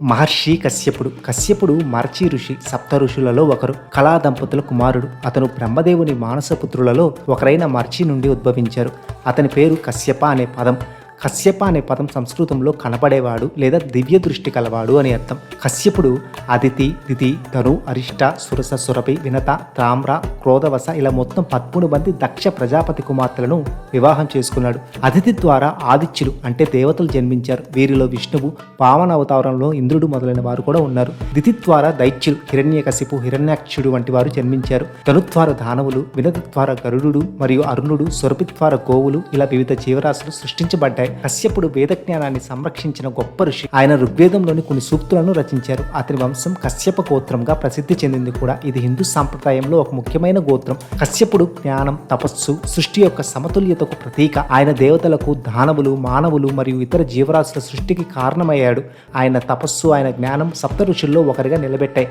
మహర్షి కశ్యపుడు. కశ్యపుడు మరచి ఋషి, సప్త ఋషులలో ఒకరు. కళా దంపతుల కుమారుడు. అతను బ్రహ్మదేవుని మానసపుత్రులలో ఒకరైన మర్చి నుండి ఉద్భవించారు. అతని పేరు కశ్యప అనే పదం. కశ్యప అనే పదం సంస్కృతంలో కనపడేవాడు లేదా దివ్య దృష్టి కలవాడు అని అర్థం. కశ్యపుడు అదితి, దితి, ధను, అరిష్ట, సురస, సురభి, వినత, తామ్ర, క్రోధవస ఇలా మొత్తం 13 మంది దక్ష ప్రజాపతి కుమార్తెలను వివాహం చేసుకున్నాడు. అదితి ద్వారా ఆదిత్యులు అంటే దేవతలు జన్మించారు. వీరిలో విష్ణువు, పావన అవతారంలో ఇంద్రుడు మొదలైన వారు కూడా ఉన్నారు. దితి ద్వారా దైత్యులు హిరణ్యకశిపు, హిరణ్యాక్షుడు వంటి వారు జన్మించారు. ధను ద్వారా దానవులు, వినత ద్వారా గరుడు మరియు అరుణుడు, సురభి ద్వారా గోవులు ఇలా వివిధ జీవరాశులు సృష్టించబడ్డాయి. కశ్యపుడు వేద జ్ఞానాన్ని సంరక్షించిన గొప్ప ఋషి. ఆయన ఋగ్వేదంలోని కొన్ని సూక్తులను రచించారు. అతని వంశం కశ్యప గోత్రంగా ప్రసిద్ధి చెందింది కూడా. ఇది హిందూ సాంప్రదాయంలో ఒక ముఖ్యమైన గోత్రం. కశ్యపుడు జ్ఞానం, తపస్సు, సృష్టి యొక్క సమతుల్యతకు ప్రతీక. ఆయన దేవతలకు, దానవులు, మానవులు మరియు ఇతర జీవరాశుల సృష్టికి కారణమయ్యాడు. ఆయన తపస్సు, ఆయన జ్ఞానం సప్త ఋషుల్లో ఒకరిగా నిలబెట్టాయి.